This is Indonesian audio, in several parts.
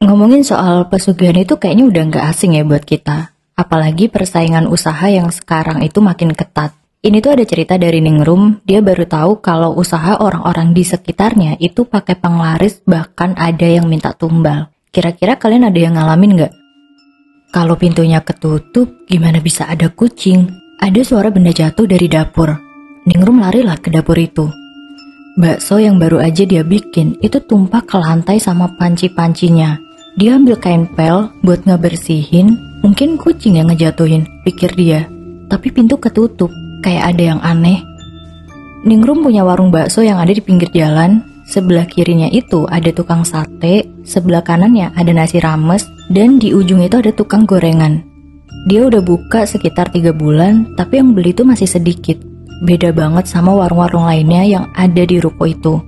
Ngomongin soal pesugihan itu kayaknya udah nggak asing ya buat kita. Apalagi persaingan usaha yang sekarang itu makin ketat. Ini tuh ada cerita dari Ningrum, dia baru tahu kalau usaha orang-orang di sekitarnya itu pakai penglaris, bahkan ada yang minta tumbal. Kira-kira kalian ada yang ngalamin nggak? Kalau pintunya ketutup, gimana bisa ada kucing? Ada suara benda jatuh dari dapur. Ningrum larilah ke dapur itu. Bakso yang baru aja dia bikin itu tumpah ke lantai sama panci-pancinya. Dia ambil kain pel buat ngebersihin, mungkin kucing yang ngejatuhin, pikir dia. Tapi pintu ketutup, kayak ada yang aneh. Ningrum punya warung bakso yang ada di pinggir jalan. Sebelah kirinya itu ada tukang sate, sebelah kanannya ada nasi rames, dan di ujung itu ada tukang gorengan. Dia udah buka sekitar 3 bulan, tapi yang beli itu masih sedikit. Beda banget sama warung-warung lainnya yang ada di ruko itu.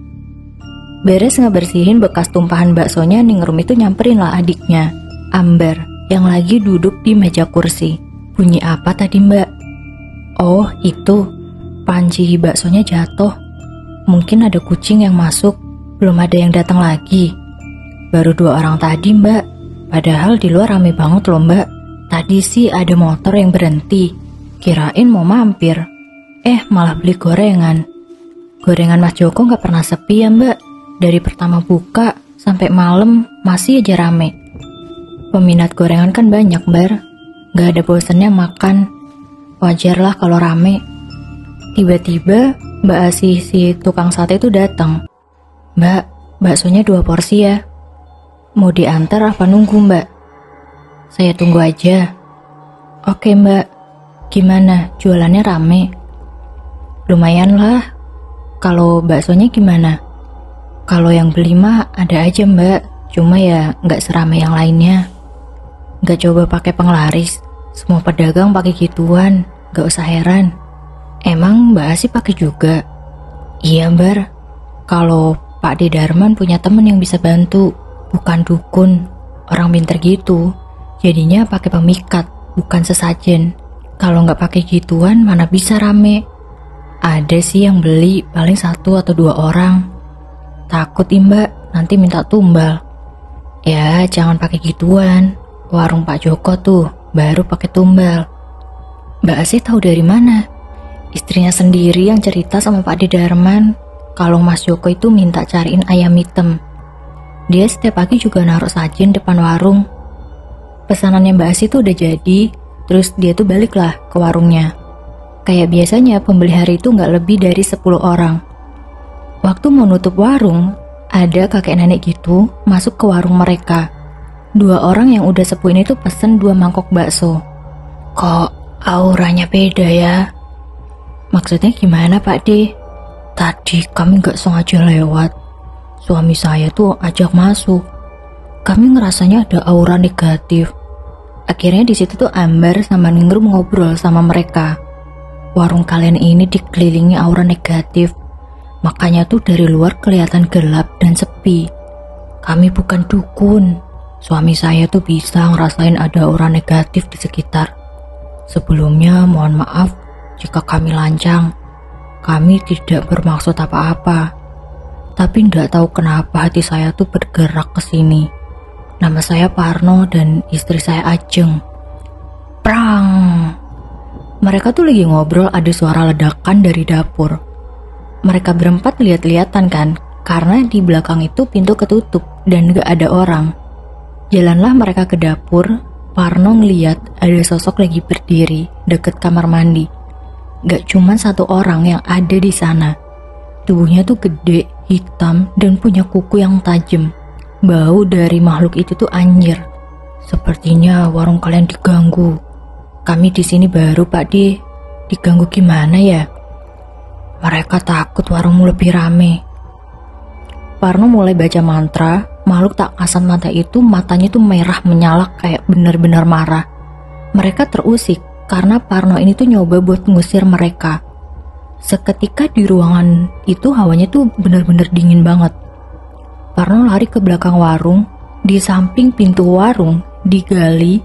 Beres ngebersihin bekas tumpahan baksonya, Ningrum itu nyamperin lah adiknya, Ambar, yang lagi duduk di meja kursi. Bunyi apa tadi mbak? Oh itu, panci baksonya jatuh. Mungkin ada kucing yang masuk, belum ada yang datang lagi. Baru 2 orang tadi mbak, padahal di luar rame banget loh mbak. Tadi sih ada motor yang berhenti, kirain mau mampir. Malah beli gorengan. Gorengan Mas Joko gak pernah sepi ya mbak. Dari pertama buka sampai malam masih aja rame. Peminat gorengan kan banyak bar, gak ada bosennya makan. Wajarlah kalau rame. Tiba-tiba Mbak Asih si tukang sate itu datang. Mbak, baksonya 2 porsi ya. Mau diantar apa nunggu mbak? Saya tunggu aja. Oke mbak, gimana jualannya rame? Lumayan lah. Kalau baksonya gimana? Kalau yang beli mah ada aja mbak, cuma ya nggak seramai yang lainnya. Nggak coba pakai penglaris, semua pedagang pakai gituan, nggak usah heran. Emang mbak Asi pakai juga? Iya mbar, kalau Pak D. Darman punya temen yang bisa bantu, bukan dukun, orang pinter gitu. Jadinya pakai pemikat, bukan sesajen. Kalau nggak pakai gituan mana bisa rame. Ada sih yang beli paling 1 atau 2 orang. Takut mbak, nanti minta tumbal. Ya jangan pakai gituan. Warung Pak Joko tuh baru pakai tumbal. Mbak Asih tahu dari mana? Istrinya sendiri yang cerita sama Pak D. Darman kalau Mas Joko itu minta cariin ayam hitam. Dia setiap pagi juga naruh sajen depan warung. Pesanannya Mbak Asih tuh udah jadi, terus dia tuh baliklah ke warungnya. Kayak biasanya pembeli hari itu nggak lebih dari 10 orang. Waktu mau nutup warung, ada kakek nenek gitu masuk ke warung mereka. 2 orang yang udah sepuh ini tuh pesen 2 mangkok bakso. Kok auranya beda ya? Maksudnya gimana Pak D? Tadi kami nggak sengaja lewat. Suami saya tuh ajak masuk. Kami ngerasanya ada aura negatif. Akhirnya di situ tuh Ambar sama Ningrum ngobrol sama mereka. Warung kalian ini dikelilingi aura negatif. Makanya tuh dari luar kelihatan gelap dan sepi. Kami bukan dukun. Suami saya tuh bisa ngerasain ada aura negatif di sekitar. Sebelumnya mohon maaf jika kami lancang. Kami tidak bermaksud apa-apa. Tapi nggak tahu kenapa hati saya tuh bergerak ke sini. Nama saya Parno dan istri saya Ajeng. Prang! Mereka tuh lagi ngobrol, ada suara ledakan dari dapur. Mereka berempat lihat-lihatan kan, karena di belakang itu pintu ketutup dan gak ada orang. Jalanlah mereka ke dapur. Parno ngeliat ada sosok lagi berdiri deket kamar mandi. Gak cuma 1 orang yang ada di sana. Tubuhnya tuh gede, hitam, dan punya kuku yang tajam. Bau dari makhluk itu tuh anjir. Sepertinya warung kalian diganggu. Kami di sini baru Pak D. Diganggu gimana ya? Mereka takut warungmu lebih rame. Parno mulai baca mantra. Makhluk tak kasat mata itu matanya tuh merah menyala kayak benar-benar marah. Mereka terusik karena Parno ini tuh nyoba buat ngusir mereka. Seketika di ruangan itu hawanya tuh benar-benar dingin banget. Parno lari ke belakang warung. Di samping pintu warung digali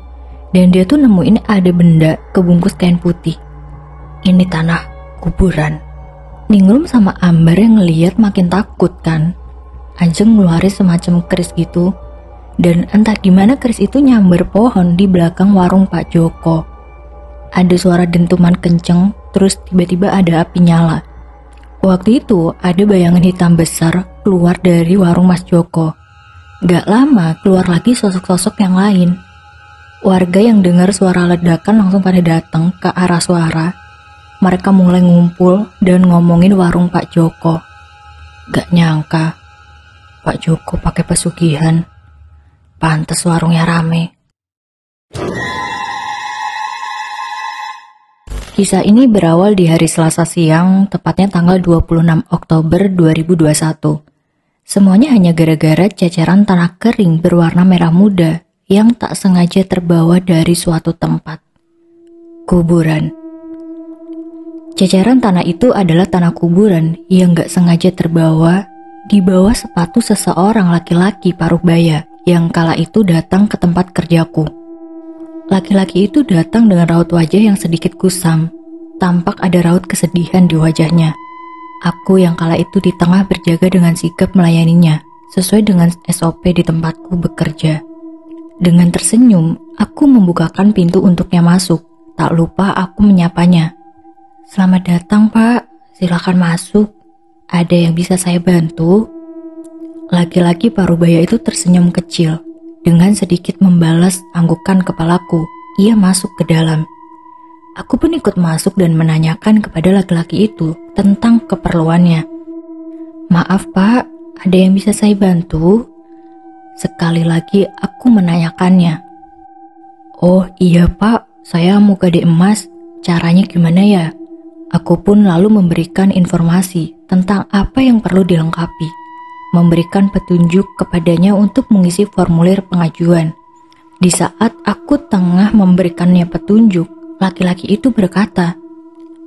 dan dia tuh nemuin ada benda kebungkus kain putih. Ini tanah kuburan. Ningrum sama Ambar yang ngeliat makin takut kan. Ajeng ngeluarin semacam keris gitu. Dan entah gimana keris itu nyamber pohon di belakang warung Pak Joko. Ada suara dentuman kenceng, terus tiba-tiba ada api nyala. Waktu itu ada bayangan hitam besar keluar dari warung Mas Joko. Gak lama keluar lagi sosok-sosok yang lain. Warga yang dengar suara ledakan langsung pada datang ke arah suara. Mereka mulai ngumpul dan ngomongin warung Pak Joko. Gak nyangka Pak Joko pakai pesugihan. Pantes warungnya rame. Kisah ini berawal di hari Selasa siang, tepatnya tanggal 26 Oktober 2021. Semuanya hanya gara-gara ceceran tanah kering berwarna merah muda yang tak sengaja terbawa dari suatu tempat. Kuburan. Ceceran tanah itu adalah tanah kuburan yang gak sengaja terbawa di bawah sepatu seseorang laki-laki paruh baya yang kala itu datang ke tempat kerjaku. Laki-laki itu datang dengan raut wajah yang sedikit kusam. Tampak ada raut kesedihan di wajahnya. Aku yang kala itu di tengah berjaga dengan sigap melayaninya, sesuai dengan SOP di tempatku bekerja. Dengan tersenyum, aku membukakan pintu untuknya masuk. Tak lupa aku menyapanya. Selamat datang, Pak. Silakan masuk. Ada yang bisa saya bantu? Laki-laki parubaya itu tersenyum kecil. Dengan sedikit membalas anggukan kepalaku, ia masuk ke dalam. Aku pun ikut masuk dan menanyakan kepada laki-laki itu tentang keperluannya. Maaf Pak, ada yang bisa saya bantu? Sekali lagi aku menanyakannya. Oh iya Pak, saya mau gade emas, caranya gimana ya? Aku pun lalu memberikan informasi tentang apa yang perlu dilengkapi. Memberikan petunjuk kepadanya untuk mengisi formulir pengajuan. Di saat aku tengah memberikannya petunjuk, laki-laki itu berkata,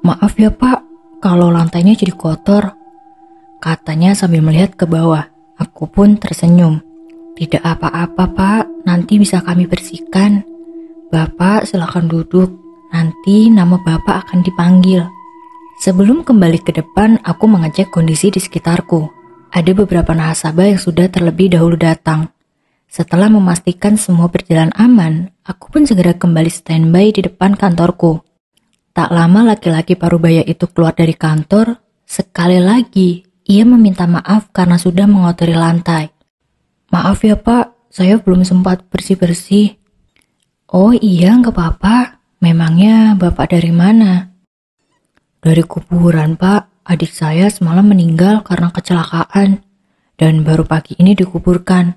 "Maaf ya Pak, kalau lantainya jadi kotor." Katanya sambil melihat ke bawah. Aku pun tersenyum. Tidak apa-apa Pak, nanti bisa kami bersihkan. Bapak silakan duduk, nanti nama Bapak akan dipanggil. Sebelum kembali ke depan, aku mengecek kondisi di sekitarku. Ada beberapa nasabah yang sudah terlebih dahulu datang. Setelah memastikan semua berjalan aman, aku pun segera kembali standby di depan kantorku. Tak lama laki-laki parubaya itu keluar dari kantor. Sekali lagi, ia meminta maaf karena sudah mengotori lantai. Maaf ya Pak, saya belum sempat bersih-bersih. Oh iya, nggak apa-apa. Memangnya Bapak dari mana? Dari kuburan Pak. Adik saya semalam meninggal karena kecelakaan dan baru pagi ini dikuburkan.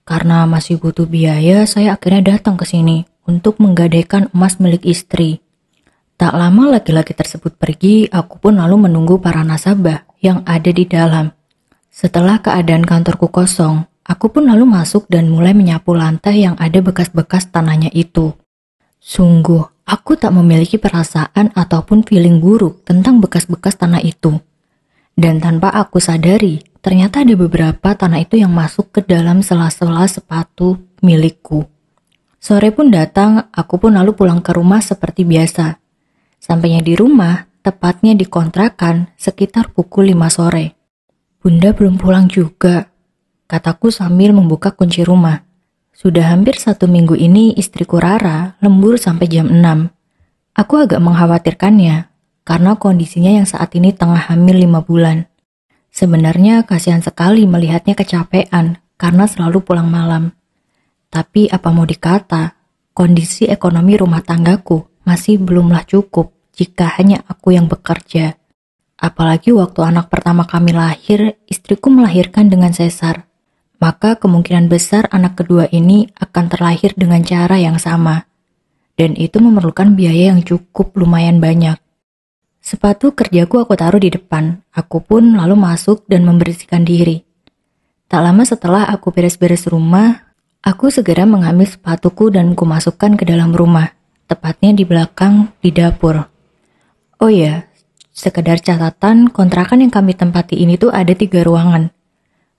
Karena masih butuh biaya, saya akhirnya datang ke sini untuk menggadaikan emas milik istri. Tak lama laki-laki tersebut pergi, aku pun lalu menunggu para nasabah yang ada di dalam. Setelah keadaan kantorku kosong, aku pun lalu masuk dan mulai menyapu lantai yang ada bekas-bekas tanahnya itu. Sungguh, aku tak memiliki perasaan ataupun feeling buruk tentang bekas-bekas tanah itu. Dan tanpa aku sadari, ternyata ada beberapa tanah itu yang masuk ke dalam sela-sela sepatu milikku. Sore pun datang, aku pun lalu pulang ke rumah seperti biasa. Sampainya di rumah, tepatnya di kontrakan, sekitar pukul 5 sore. Bunda belum pulang juga, kataku sambil membuka kunci rumah. Sudah hampir 1 minggu ini istriku Rara lembur sampai jam 6. Aku agak mengkhawatirkannya, karena kondisinya yang saat ini tengah hamil 5 bulan. Sebenarnya kasihan sekali melihatnya kecapean, karena selalu pulang malam. Tapi apa mau dikata, kondisi ekonomi rumah tanggaku masih belumlah cukup jika hanya aku yang bekerja. Apalagi waktu anak pertama kami lahir, istriku melahirkan dengan sesar. Maka kemungkinan besar anak kedua ini akan terlahir dengan cara yang sama. Dan itu memerlukan biaya yang cukup lumayan banyak. Sepatu kerjaku aku taruh di depan. Aku pun lalu masuk dan membersihkan diri. Tak lama setelah aku beres-beres rumah, aku segera mengambil sepatuku dan kumasukkan ke dalam rumah. Tepatnya di belakang di dapur. Oh ya, sekedar catatan, kontrakan yang kami tempati ini tuh ada 3 ruangan.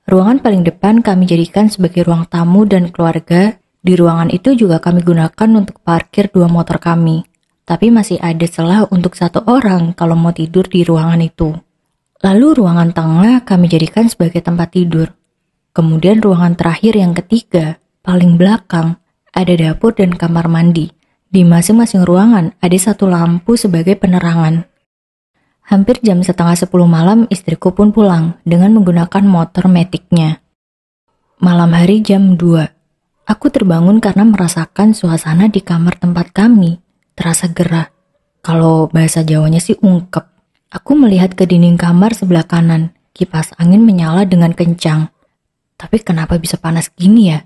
Ruangan paling depan kami jadikan sebagai ruang tamu dan keluarga. Di ruangan itu juga kami gunakan untuk parkir 2 motor kami. Tapi masih ada celah untuk 1 orang kalau mau tidur di ruangan itu. Lalu ruangan tengah kami jadikan sebagai tempat tidur. Kemudian ruangan terakhir yang ketiga Paling belakang ada dapur dan kamar mandi. Di masing-masing ruangan ada satu lampu sebagai penerangan. Hampir jam setengah 10 malam istriku pun pulang dengan menggunakan motor metiknya. Malam hari jam 2, aku terbangun karena merasakan suasana di kamar tempat kami terasa gerah. Kalau bahasa Jawanya sih ungkep. Aku melihat ke dinding kamar sebelah kanan, kipas angin menyala dengan kencang. Tapi kenapa bisa panas gini ya?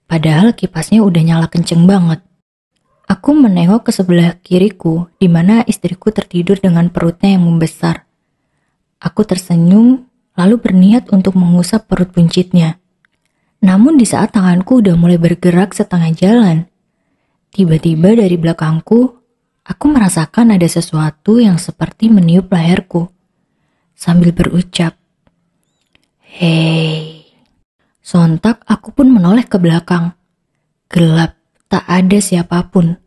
Padahal kipasnya udah nyala kenceng banget. Aku menengok ke sebelah kiriku, di mana istriku tertidur dengan perutnya yang membesar. Aku tersenyum, lalu berniat untuk mengusap perut buncitnya. Namun di saat tanganku udah mulai bergerak setengah jalan, tiba-tiba dari belakangku, aku merasakan ada sesuatu yang seperti meniup leherku, sambil berucap, "Hei." Sontak aku pun menoleh ke belakang. Gelap, tak ada siapapun.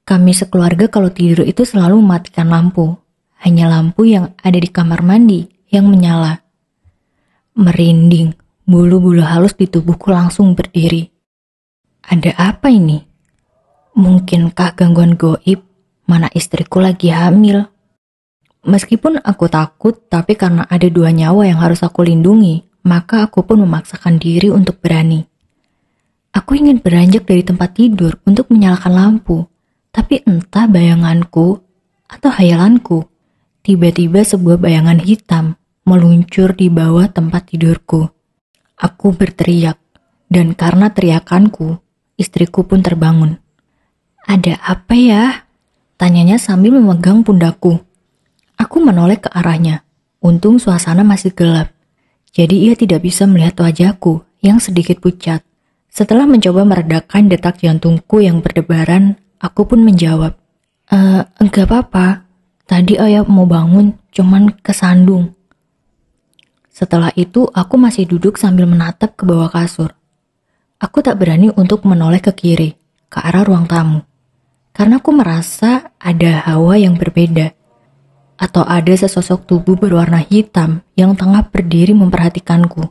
Kami sekeluarga kalau tidur itu selalu mematikan lampu. Hanya lampu yang ada di kamar mandi yang menyala. Merinding, bulu-bulu halus di tubuhku langsung berdiri. Ada apa ini? Mungkinkah gangguan goib? Mana istriku lagi hamil? Meskipun aku takut, tapi karena ada 2 nyawa yang harus aku lindungi, maka aku pun memaksakan diri untuk berani. Aku ingin beranjak dari tempat tidur untuk menyalakan lampu, tapi entah bayanganku atau hayalanku, tiba-tiba sebuah bayangan hitam meluncur di bawah tempat tidurku. Aku berteriak, dan karena teriakanku, istriku pun terbangun. "Ada apa ya?" tanyanya sambil memegang pundakku. Aku menoleh ke arahnya. Untung suasana masih gelap, jadi ia tidak bisa melihat wajahku yang sedikit pucat. Setelah mencoba meredakan detak jantungku yang berdebaran, aku pun menjawab, enggak apa-apa. Tadi ayah mau bangun, cuman kesandung." Setelah itu, aku masih duduk sambil menatap ke bawah kasur. Aku tak berani untuk menoleh ke kiri, ke arah ruang tamu. Karena aku merasa ada hawa yang berbeda. Atau ada sesosok tubuh berwarna hitam yang tengah berdiri memperhatikanku.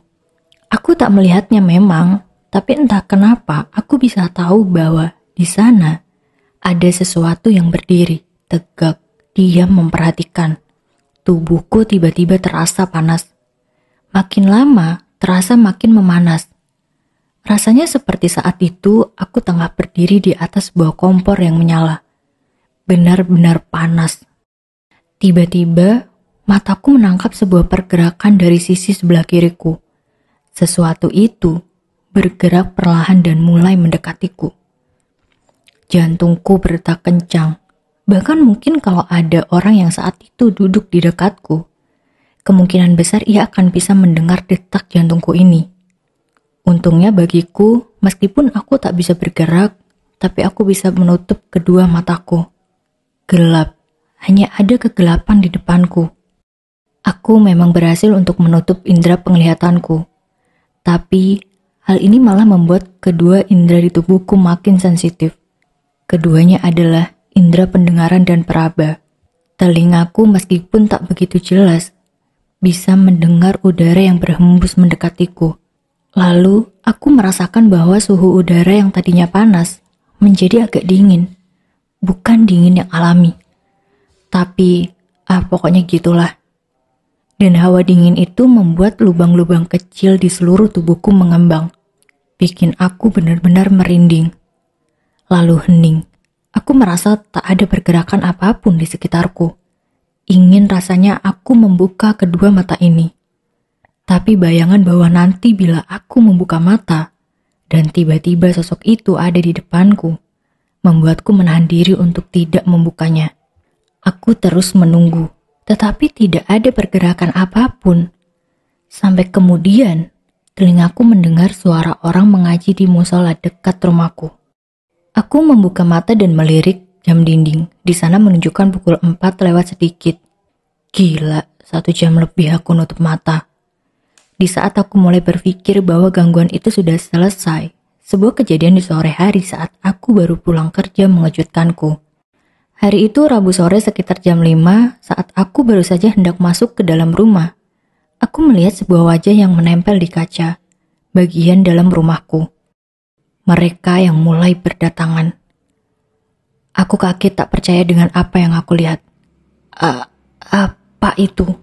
Aku tak melihatnya memang, tapi entah kenapa aku bisa tahu bahwa di sana ada sesuatu yang berdiri, tegak, diam memperhatikan. Tubuhku tiba-tiba terasa panas. Makin lama, terasa makin memanas. Rasanya seperti saat itu aku tengah berdiri di atas sebuah kompor yang menyala. Benar-benar panas. Tiba-tiba, mataku menangkap sebuah pergerakan dari sisi sebelah kiriku. Sesuatu itu bergerak perlahan dan mulai mendekatiku. Jantungku berdetak kencang. Bahkan mungkin kalau ada orang yang saat itu duduk di dekatku, kemungkinan besar ia akan bisa mendengar detak jantungku ini. Untungnya bagiku, meskipun aku tak bisa bergerak, tapi aku bisa menutup kedua mataku. Gelap, hanya ada kegelapan di depanku. Aku memang berhasil untuk menutup indera penglihatanku. Tapi, hal ini malah membuat kedua indera di tubuhku makin sensitif. Keduanya adalah indera pendengaran dan peraba. Telingaku meskipun tak begitu jelas, bisa mendengar udara yang berhembus mendekatiku. Lalu, aku merasakan bahwa suhu udara yang tadinya panas menjadi agak dingin. Bukan dingin yang alami. Tapi, pokoknya gitulah. Dan hawa dingin itu membuat lubang-lubang kecil di seluruh tubuhku mengembang. Bikin aku benar-benar merinding. Lalu hening. Aku merasa tak ada pergerakan apapun di sekitarku. Ingin rasanya aku membuka kedua mata ini. Tapi bayangan bahwa nanti bila aku membuka mata, dan tiba-tiba sosok itu ada di depanku, membuatku menahan diri untuk tidak membukanya. Aku terus menunggu, tetapi tidak ada pergerakan apapun. Sampai kemudian, telingaku mendengar suara orang mengaji di musola dekat rumahku. Aku membuka mata dan melirik jam dinding. Di sana menunjukkan pukul 4 lewat sedikit. Gila, 1 jam lebih aku nutup mata. Di saat aku mulai berpikir bahwa gangguan itu sudah selesai, sebuah kejadian di sore hari saat aku baru pulang kerja mengejutkanku. Hari itu Rabu sore sekitar jam 5 saat aku baru saja hendak masuk ke dalam rumah. Aku melihat sebuah wajah yang menempel di kaca, bagian dalam rumahku. Mereka yang mulai berdatangan. Aku kaget tak percaya dengan apa yang aku lihat. Apa itu?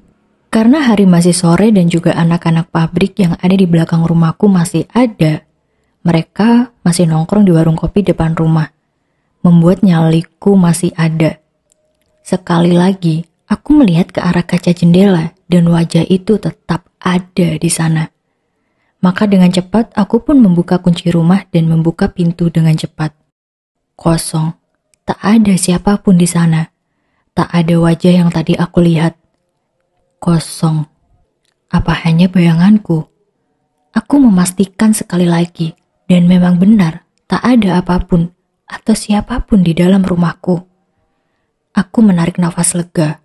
Karena hari masih sore dan juga anak-anak pabrik yang ada di belakang rumahku masih ada. Mereka masih nongkrong di warung kopi depan rumah. Membuat nyaliku masih ada. Sekali lagi, aku melihat ke arah kaca jendela dan wajah itu tetap ada di sana. Maka dengan cepat aku pun membuka kunci rumah dan membuka pintu dengan cepat. Kosong. Tak ada siapapun di sana. Tak ada wajah yang tadi aku lihat. Kosong. Apa hanya bayanganku? Aku memastikan sekali lagi, dan memang benar, tak ada apapun atau siapapun di dalam rumahku. Aku menarik nafas lega.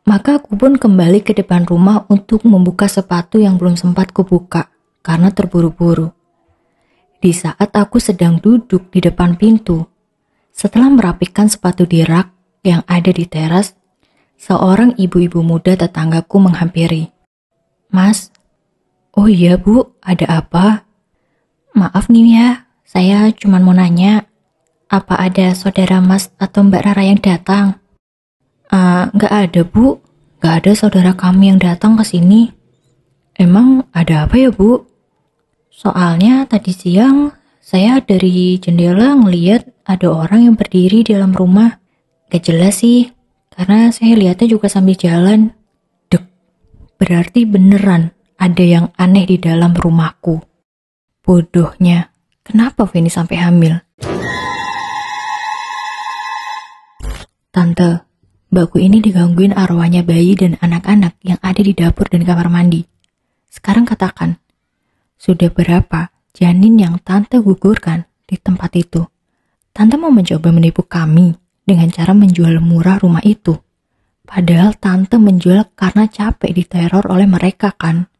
Maka aku pun kembali ke depan rumah untuk membuka sepatu yang belum sempat kubuka karena terburu-buru. Di saat aku sedang duduk di depan pintu, setelah merapikan sepatu di rak yang ada di teras, seorang ibu-ibu muda tetanggaku menghampiri. Mas, oh iya Bu, ada apa? Maaf nih ya, saya cuma mau nanya, apa ada saudara Mas atau Mbak Rara yang datang? Nggak ada Bu, nggak ada saudara kami yang datang ke sini. Emang ada apa ya Bu? Soalnya tadi siang saya dari jendela ngeliat ada orang yang berdiri di dalam rumah. Gak jelas sih, karena saya lihatnya juga sambil jalan. Dek, berarti beneran ada yang aneh di dalam rumahku. Bodohnya, kenapa Feni sampai hamil? Tante, mbakku ini digangguin arwahnya bayi dan anak-anak yang ada di dapur dan kamar mandi. Sekarang katakan, sudah berapa janin yang tante gugurkan di tempat itu? Tante mau mencoba menipu kami dengan cara menjual murah rumah itu. Padahal tante menjual karena capek diteror oleh mereka kan?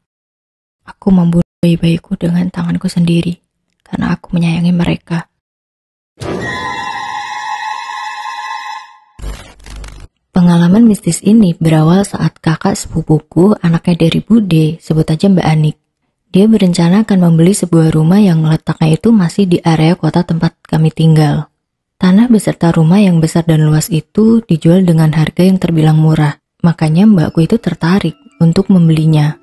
Aku membunuh bayi-bayiku dengan tanganku sendiri karena aku menyayangi mereka. Pengalaman mistis ini berawal saat kakak sepupuku, anaknya dari Bude, sebut aja Mbak Anik. Dia berencana akan membeli sebuah rumah yang letaknya itu masih di area kota tempat kami tinggal. Tanah beserta rumah yang besar dan luas itu dijual dengan harga yang terbilang murah, makanya mbakku itu tertarik untuk membelinya.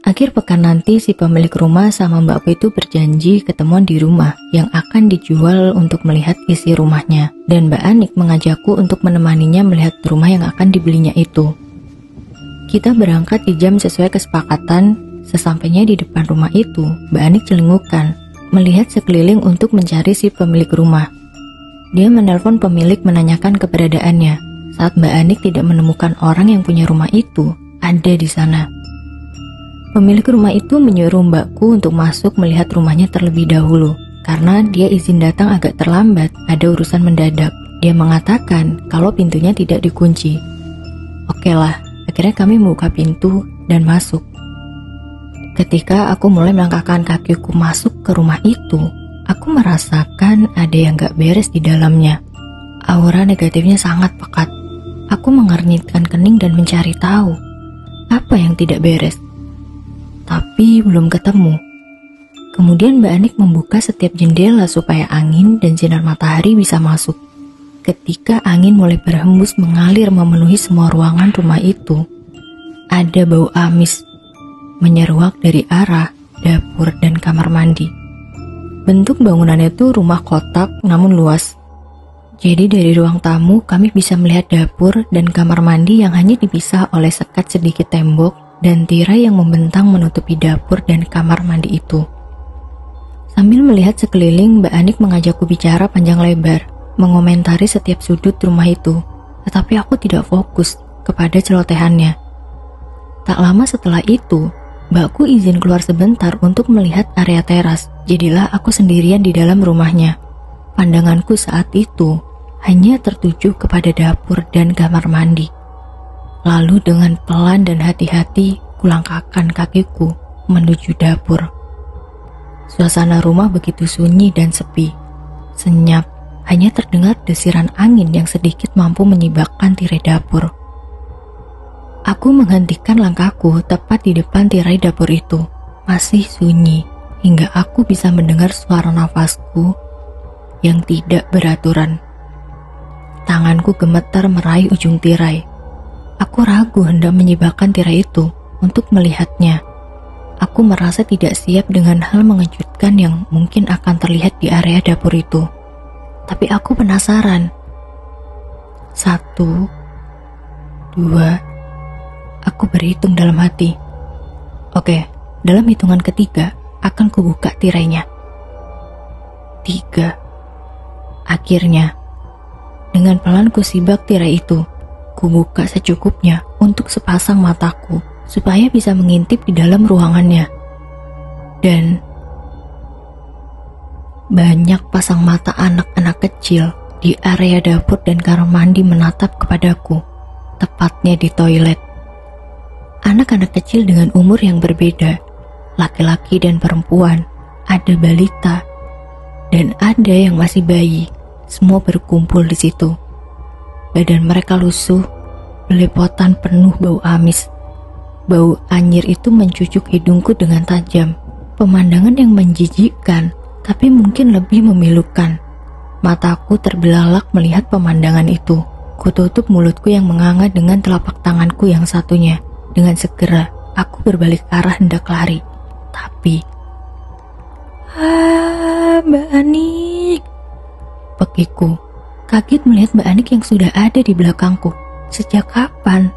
Akhir pekan nanti si pemilik rumah sama mbakku itu berjanji ketemuan di rumah yang akan dijual untuk melihat isi rumahnya. Dan Mbak Anik mengajakku untuk menemaninya melihat rumah yang akan dibelinya itu. Kita berangkat di jam sesuai kesepakatan. Sesampainya di depan rumah itu, Mbak Anik celingukan, melihat sekeliling untuk mencari si pemilik rumah. Dia menelpon pemilik menanyakan keberadaannya. Saat Mbak Anik tidak menemukan orang yang punya rumah itu, ada di sana. Pemilik rumah itu menyuruh mbakku untuk masuk melihat rumahnya terlebih dahulu. Karena dia izin datang agak terlambat, ada urusan mendadak. Dia mengatakan kalau pintunya tidak dikunci. Oke lah, akhirnya kami membuka pintu dan masuk. Ketika aku mulai melangkahkan kakiku masuk ke rumah itu, aku merasakan ada yang gak beres di dalamnya. Aura negatifnya sangat pekat. Aku mengernyitkan kening dan mencari tahu apa yang tidak beres. Tapi belum ketemu. Kemudian Mbak Anik membuka setiap jendela supaya angin dan sinar matahari bisa masuk. Ketika angin mulai berhembus mengalir memenuhi semua ruangan rumah itu, ada bau amis menyeruak dari arah dapur dan kamar mandi. Bentuk bangunannya itu rumah kotak namun luas. Jadi dari ruang tamu kami bisa melihat dapur dan kamar mandi yang hanya dipisah oleh sekat sedikit tembok dan tirai yang membentang menutupi dapur dan kamar mandi itu. Sambil melihat sekeliling, Mbak Anik mengajakku bicara panjang lebar, mengomentari setiap sudut rumah itu, tetapi aku tidak fokus kepada celotehannya. Tak lama setelah itu, mbakku izin keluar sebentar untuk melihat area teras, jadilah aku sendirian di dalam rumahnya. Pandanganku saat itu hanya tertuju kepada dapur dan kamar mandi. Lalu dengan pelan dan hati-hati kulangkahkan kakiku menuju dapur. Suasana rumah begitu sunyi dan sepi. Senyap, hanya terdengar desiran angin yang sedikit mampu menyibakkan tirai dapur. Aku menghentikan langkahku tepat di depan tirai dapur itu. Masih sunyi, hingga aku bisa mendengar suara nafasku yang tidak beraturan. Tanganku gemetar meraih ujung tirai. Aku ragu hendak menyibakkan tirai itu untuk melihatnya. Aku merasa tidak siap dengan hal mengejutkan yang mungkin akan terlihat di area dapur itu. Tapi aku penasaran. 1, 2, aku berhitung dalam hati. Oke, dalam hitungan ketiga akan kubuka tirainya. 3. Akhirnya, dengan pelan kusibak tirai itu. Kubuka secukupnya untuk sepasang mataku supaya bisa mengintip di dalam ruangannya. Dan banyak pasang mata anak-anak kecil di area dapur dan kamar mandi menatap kepadaku, tepatnya di toilet. Anak-anak kecil dengan umur yang berbeda, laki-laki dan perempuan, ada balita, dan ada yang masih bayi, semua berkumpul di situ. Badan mereka lusuh, belepotan penuh bau amis. Bau anyir itu mencucuk hidungku dengan tajam. Pemandangan yang menjijikkan, tapi mungkin lebih memilukan. Mataku terbelalak melihat pemandangan itu. Kututup mulutku yang menganga dengan telapak tanganku yang satunya. Dengan segera, aku berbalik arah hendak lari. Tapi... Mbak Anik, pekiku. Kaget melihat Mbak Anik yang sudah ada di belakangku. Sejak kapan?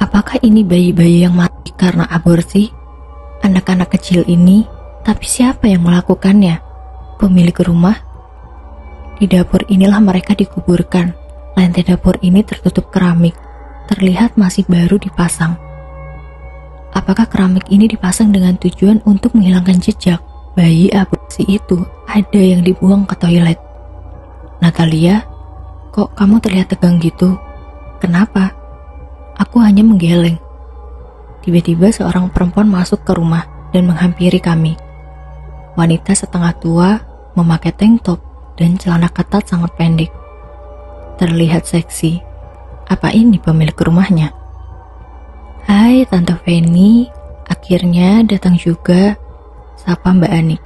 Apakah ini bayi-bayi yang mati karena aborsi? Anak-anak kecil ini, tapi siapa yang melakukannya? Pemilik rumah? Di dapur inilah mereka dikuburkan. Lantai dapur ini tertutup keramik. Terlihat masih baru dipasang. Apakah keramik ini dipasang dengan tujuan untuk menghilangkan jejak? Bayi aborsi itu ada yang dibuang ke toilet. Natalia, kok kamu terlihat tegang gitu? Kenapa? Aku hanya menggeleng. Tiba-tiba seorang perempuan masuk ke rumah dan menghampiri kami. Wanita setengah tua, memakai tank top dan celana ketat sangat pendek. Terlihat seksi. Apa ini pemilik rumahnya? Hai Tante Feni, akhirnya datang juga, sapa Mbak Anik.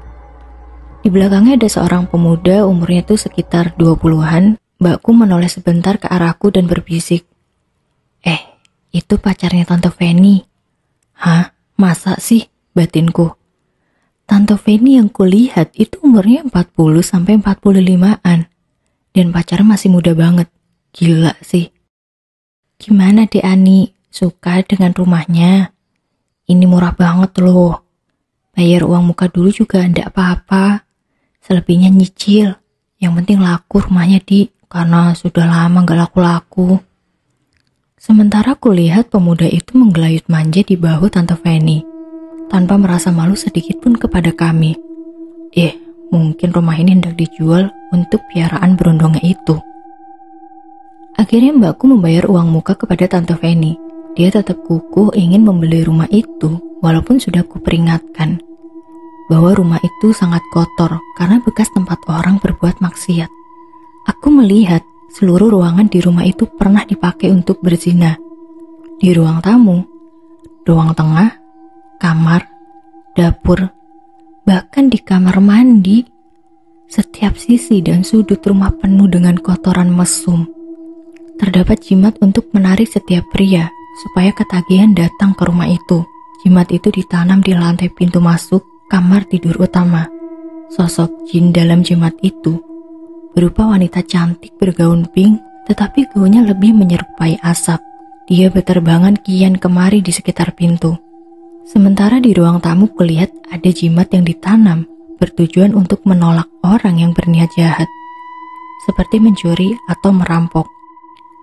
Di belakangnya ada seorang pemuda umurnya itu sekitar 20-an. Mbakku menoleh sebentar ke arahku dan berbisik. Itu pacarnya Tante Feni. Hah? Masa sih? Batinku. Tante Feni yang kulihat itu umurnya 40-45an. Dan pacarnya masih muda banget. Gila sih. Gimana Dek Ani? Suka dengan rumahnya? Ini murah banget loh. Bayar uang muka dulu juga ndak apa-apa. Selebihnya nyicil. Yang penting laku rumahnya karena sudah lama gak laku-laku. Sementara kulihat pemuda itu menggelayut manja di bahu Tante Feni, tanpa merasa malu sedikit pun kepada kami. Mungkin rumah ini hendak dijual untuk piaraan berondongnya itu. Akhirnya mbakku membayar uang muka kepada Tante Feni. Dia tetap kukuh ingin membeli rumah itu, walaupun sudah kuperingatkan bahwa rumah itu sangat kotor karena bekas tempat orang berbuat maksiat. Aku melihat seluruh ruangan di rumah itu pernah dipakai untuk berzina. Di ruang tamu, ruang tengah, kamar, dapur, bahkan di kamar mandi. Setiap sisi dan sudut rumah penuh dengan kotoran mesum. Terdapat jimat untuk menarik setiap pria supaya ketagihan datang ke rumah itu. Jimat itu ditanam di lantai pintu masuk kamar tidur utama. Sosok jin dalam jimat itu berupa wanita cantik bergaun pink, tetapi gaunnya lebih menyerupai asap. Dia berterbangan kian kemari di sekitar pintu. Sementara di ruang tamu kulihat ada jimat yang ditanam, bertujuan untuk menolak orang yang berniat jahat, seperti mencuri atau merampok.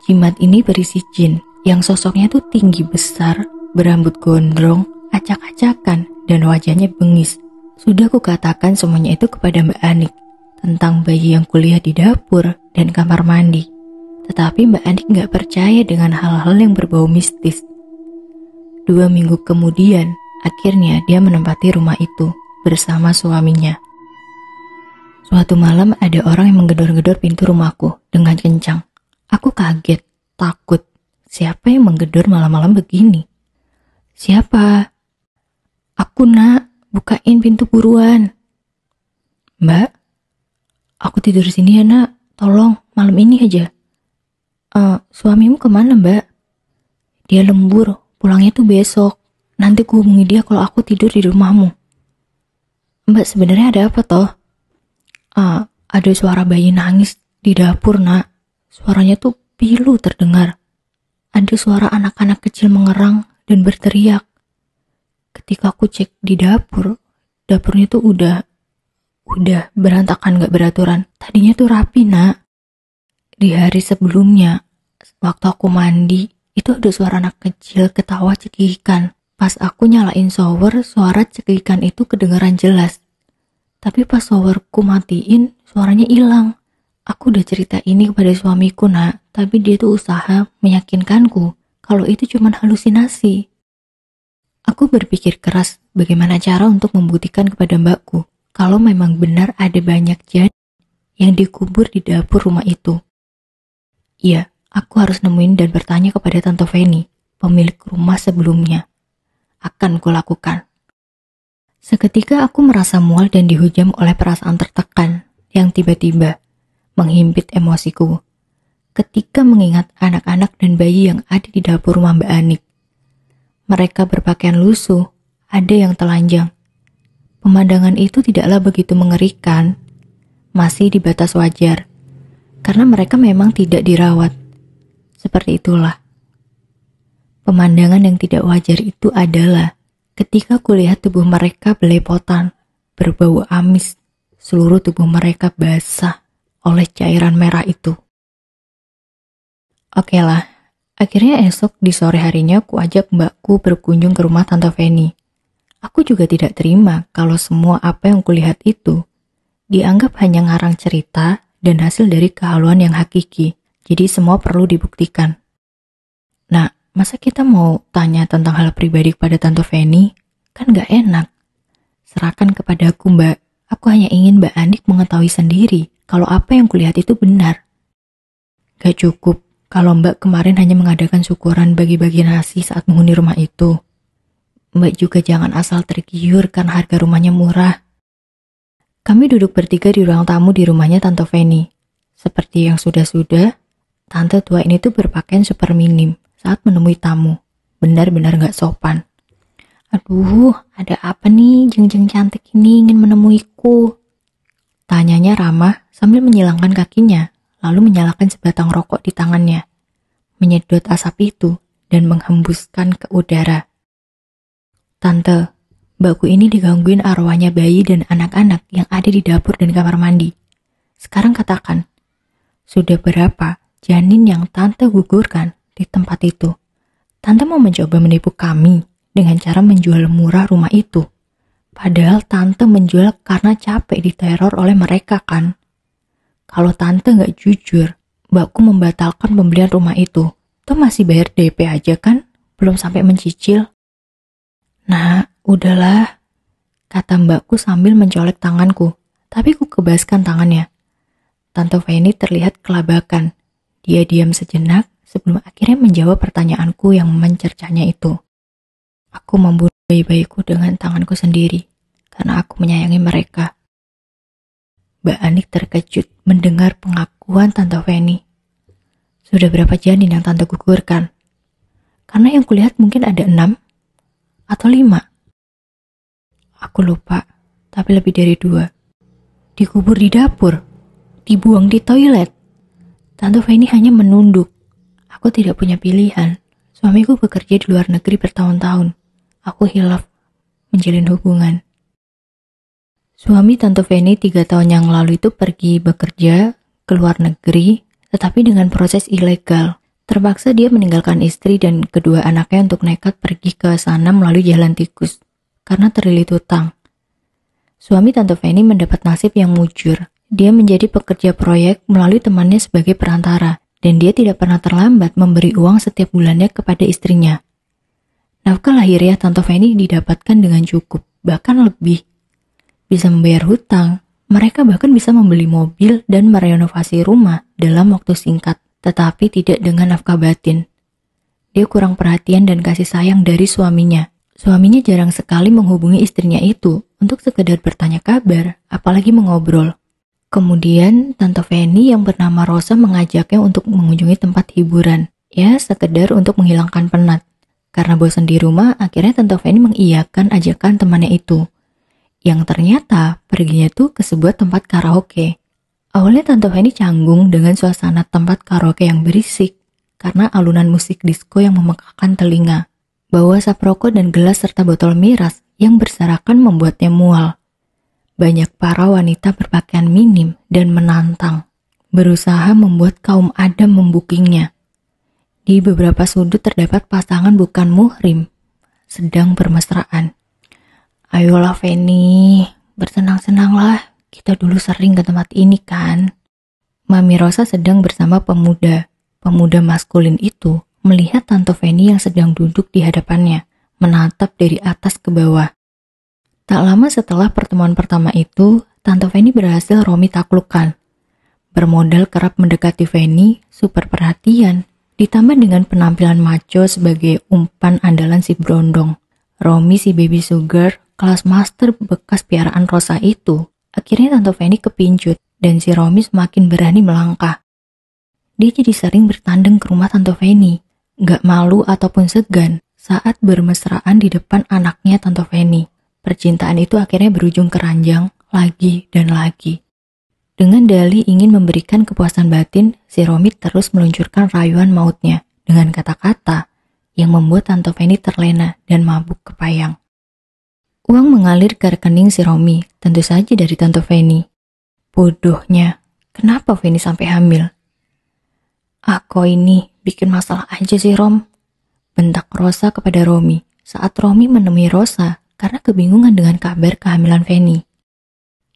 Jimat ini berisi jin, yang sosoknya tuh tinggi besar, berambut gondrong, acak-acakan, dan wajahnya bengis. Sudah kukatakan semuanya itu kepada Mbak Anik, tentang bayi yang kulihat di dapur dan kamar mandi. Tetapi Mbak Anik gak percaya dengan hal-hal yang berbau mistis. 2 minggu kemudian, akhirnya dia menempati rumah itu bersama suaminya. Suatu malam ada orang yang menggedor-gedor pintu rumahku dengan kencang. Aku kaget, takut. Siapa yang menggedor malam-malam begini? Siapa? Aku nak, bukain pintu buruan. Mbak, aku tidur sini ya nak, tolong malam ini aja. Suamimu kemana mbak? Dia lembur, pulangnya tuh besok. Nanti ku hubungi dia kalau aku tidur di rumahmu. Mbak sebenarnya ada apa toh? Ada suara bayi nangis di dapur nak. Suaranya tuh pilu terdengar. Ada suara anak-anak kecil mengerang dan berteriak. Ketika aku cek di dapur, dapurnya tuh udah berantakan gak beraturan. Tadinya tuh rapi nak. Di hari sebelumnya, waktu aku mandi, itu ada suara anak kecil ketawa cekikikan. Pas aku nyalain shower, suara cekikikan itu kedengaran jelas. Tapi pas showerku matiin, suaranya hilang. Aku udah cerita ini kepada suamiku nak, tapi dia tuh usaha meyakinkanku kalau itu cuma halusinasi. Aku berpikir keras bagaimana cara untuk membuktikan kepada mbakku kalau memang benar ada banyak jin yang dikubur di dapur rumah itu. Iya, aku harus nemuin dan bertanya kepada Tante Feni, pemilik rumah sebelumnya. Akan kulakukan. Seketika aku merasa mual dan dihujam oleh perasaan tertekan yang tiba-tiba menghimpit emosiku. Ketika mengingat anak-anak dan bayi yang ada di dapur rumah Mbak Anik. Mereka berpakaian lusuh, ada yang telanjang. Pemandangan itu tidaklah begitu mengerikan, masih di batas wajar, karena mereka memang tidak dirawat. Seperti itulah. Pemandangan yang tidak wajar itu adalah ketika kulihat tubuh mereka belepotan, berbau amis, seluruh tubuh mereka basah oleh cairan merah itu. Oke lah, akhirnya esok di sore harinya ku ajak mbakku berkunjung ke rumah Tante Feni. Aku juga tidak terima kalau semua apa yang kulihat itu dianggap hanya ngarang cerita dan hasil dari kehaluan yang hakiki. Jadi semua perlu dibuktikan. Nah, masa kita mau tanya tentang hal pribadi kepada Tante Feni? Kan gak enak. Serahkan kepadaku mbak. Aku hanya ingin Mbak Anik mengetahui sendiri kalau apa yang kulihat itu benar. Gak cukup kalau mbak kemarin hanya mengadakan syukuran bagi-bagi nasi saat menghuni rumah itu. Mbak juga jangan asal tergiur karena harga rumahnya murah. Kami duduk bertiga di ruang tamu di rumahnya Tante Feni. Seperti yang sudah-sudah, tante tua ini tuh berpakaian super minim saat menemui tamu. Benar-benar gak sopan. Aduh, ada apa nih jeng-jeng cantik ini ingin menemuiku? Tanyanya ramah sambil menyilangkan kakinya, lalu menyalakan sebatang rokok di tangannya. Menyedot asap itu dan menghembuskan ke udara. Tante, mbakku ini digangguin arwahnya bayi dan anak-anak yang ada di dapur dan kamar mandi. Sekarang katakan, sudah berapa janin yang tante gugurkan di tempat itu? Tante mau mencoba menipu kami dengan cara menjual murah rumah itu. Padahal tante menjual karena capek diteror oleh mereka kan. Kalau tante gak jujur, mbakku membatalkan pembelian rumah itu. Toh masih bayar DP aja kan? Belum sampai mencicil. Nah, udahlah, kata mbakku sambil mencolek tanganku. Tapi ku kebaskan tangannya. Tante Feni terlihat kelabakan. Dia diam sejenak sebelum akhirnya menjawab pertanyaanku yang mencercahnya itu. Aku membunuh bayi-bayiku dengan tanganku sendiri, karena aku menyayangi mereka. Mbak Anik terkejut mendengar pengakuan Tante Feni. Sudah berapa janin yang Tante gugurkan? Karena yang kulihat mungkin ada 6 atau 5. Aku lupa, tapi lebih dari 2. Dikubur di dapur, dibuang di toilet. Tante Feni hanya menunduk. Aku tidak punya pilihan. Suamiku bekerja di luar negeri bertahun-tahun. Aku hilaf menjalin hubungan. Suami Tante Feni 3 tahun yang lalu itu pergi bekerja ke luar negeri, tetapi dengan proses ilegal. Terpaksa dia meninggalkan istri dan kedua anaknya untuk nekat pergi ke sana melalui jalan tikus, karena terlilit hutang. Suami Tante Feni mendapat nasib yang mujur. Dia menjadi pekerja proyek melalui temannya sebagai perantara. Dan dia tidak pernah terlambat memberi uang setiap bulannya kepada istrinya. Nafkah lahiriah Tante Feni didapatkan dengan cukup, bahkan lebih. Bisa membayar hutang, mereka bahkan bisa membeli mobil dan merenovasi rumah dalam waktu singkat, tetapi tidak dengan nafkah batin. Dia kurang perhatian dan kasih sayang dari suaminya. Suaminya jarang sekali menghubungi istrinya itu untuk sekedar bertanya kabar, apalagi mengobrol. Kemudian, Tante Feni yang bernama Rosa mengajaknya untuk mengunjungi tempat hiburan. Ya, sekedar untuk menghilangkan penat. Karena bosan di rumah, akhirnya Tante Feni mengiyakan ajakan temannya itu. Yang ternyata perginya tuh ke sebuah tempat karaoke. Awalnya Tante Feni canggung dengan suasana tempat karaoke yang berisik karena alunan musik disco yang memekakan telinga. Bawa asap rokok dan gelas serta botol miras yang berserakan membuatnya mual. Banyak para wanita berpakaian minim dan menantang, berusaha membuat kaum adam membukingnya. Di beberapa sudut terdapat pasangan bukan muhrim, sedang bermesraan. Ayolah Feni, bersenang-senanglah, kita dulu sering ke tempat ini kan. Mami Rosa sedang bersama pemuda. Pemuda maskulin itu melihat Tante Feni yang sedang duduk di hadapannya, menatap dari atas ke bawah. Tak lama setelah pertemuan pertama itu, Tante Feni berhasil Romi taklukkan. Bermodal kerap mendekati Feni, super perhatian, ditambah dengan penampilan maco sebagai umpan andalan si Brondong. Romi si baby sugar, kelas master bekas piaraan Rosa itu, akhirnya Tante Feni kepincut dan si Romi semakin berani melangkah. Dia jadi sering bertanding ke rumah Tante Feni, gak malu ataupun segan saat bermesraan di depan anaknya Tante Feni. Percintaan itu akhirnya berujung keranjang lagi dan lagi. Dengan dalih ingin memberikan kepuasan batin, si Romi terus meluncurkan rayuan mautnya dengan kata-kata yang membuat Tante Feni terlena dan mabuk kepayang. Uang mengalir ke rekening si Romi, tentu saja dari Tante Feni. Bodohnya, kenapa Feni sampai hamil? Aku ini bikin masalah aja sih Rom, bentak Rosa kepada Romi saat Romi menemui Rosa karena kebingungan dengan kabar kehamilan Feni.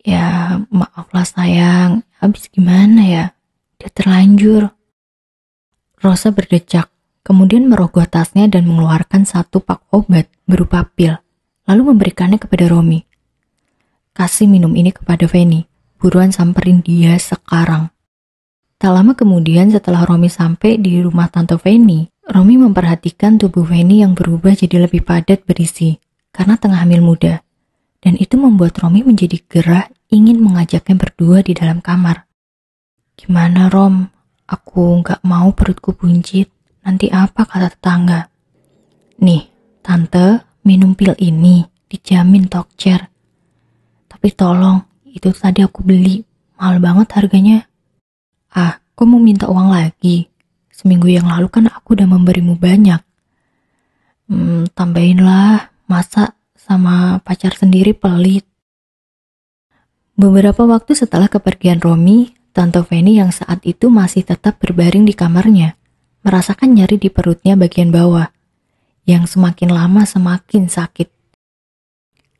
Ya maaflah sayang, habis gimana ya, dia terlanjur. Rosa berdecak, kemudian merogoh tasnya dan mengeluarkan satu pak obat berupa pil, lalu memberikannya kepada Romi. Kasih minum ini kepada Feni, buruan samperin dia sekarang. Tak lama kemudian setelah Romi sampai di rumah Tante Feni, Romi memperhatikan tubuh Feni yang berubah jadi lebih padat berisi karena tengah hamil muda. Dan itu membuat Romi menjadi gerah ingin mengajaknya berdua di dalam kamar. Gimana Rom? Aku gak mau perutku buncit, nanti apa kata tetangga? Nih, Tante, minum pil ini, dijamin tokcer. Tapi tolong, itu tadi aku beli, mahal banget harganya. Ah, kok mau minta uang lagi? Seminggu yang lalu kan aku udah memberimu banyak. Tambahinlah, masa sama pacar sendiri pelit. Beberapa waktu setelah kepergian Romi, Tante Feni yang saat itu masih tetap berbaring di kamarnya, merasakan nyeri di perutnya bagian bawah, yang semakin lama semakin sakit.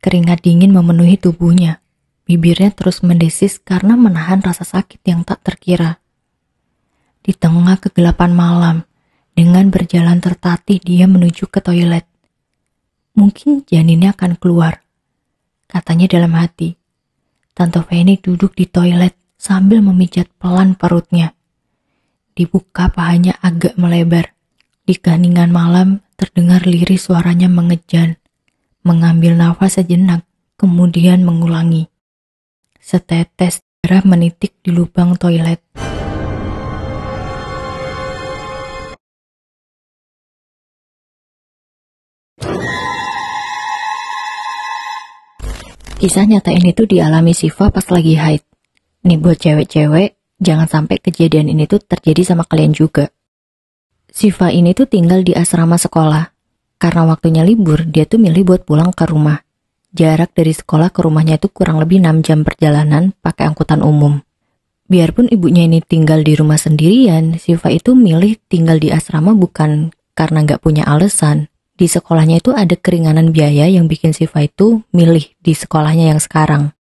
Keringat dingin memenuhi tubuhnya, bibirnya terus mendesis karena menahan rasa sakit yang tak terkira. Di tengah kegelapan malam, dengan berjalan tertatih dia menuju ke toilet. Mungkin janinnya akan keluar, katanya dalam hati. Tante Feni duduk di toilet sambil memijat pelan perutnya. Dibuka pahanya agak melebar. Di keheningan malam terdengar lirih suaranya mengejan. Mengambil nafas sejenak, kemudian mengulangi. Setetes darah menitik di lubang toilet. Kisah nyata ini tuh dialami Siva pas lagi haid. Nih buat cewek-cewek, jangan sampai kejadian ini tuh terjadi sama kalian juga. Siva ini tuh tinggal di asrama sekolah. Karena waktunya libur, dia tuh milih buat pulang ke rumah. Jarak dari sekolah ke rumahnya itu kurang lebih 6 jam perjalanan pakai angkutan umum. Biarpun ibunya ini tinggal di rumah sendirian, Siva itu milih tinggal di asrama bukan karena nggak punya alasan. Di sekolahnya itu ada keringanan biaya yang bikin Siva itu milih di sekolahnya yang sekarang.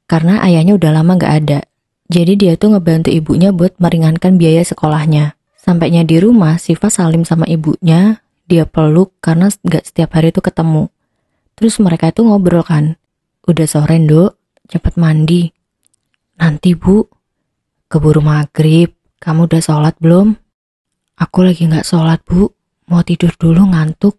Karena ayahnya udah lama gak ada. Jadi dia tuh ngebantu ibunya buat meringankan biaya sekolahnya. Sampainya di rumah, Siva salim sama ibunya, dia peluk karena gak setiap hari tuh ketemu. Terus mereka itu ngobrol kan. Udah sore Nduk, cepet mandi. Nanti Bu, keburu maghrib, kamu udah sholat belum? Aku lagi gak sholat Bu, mau tidur dulu ngantuk.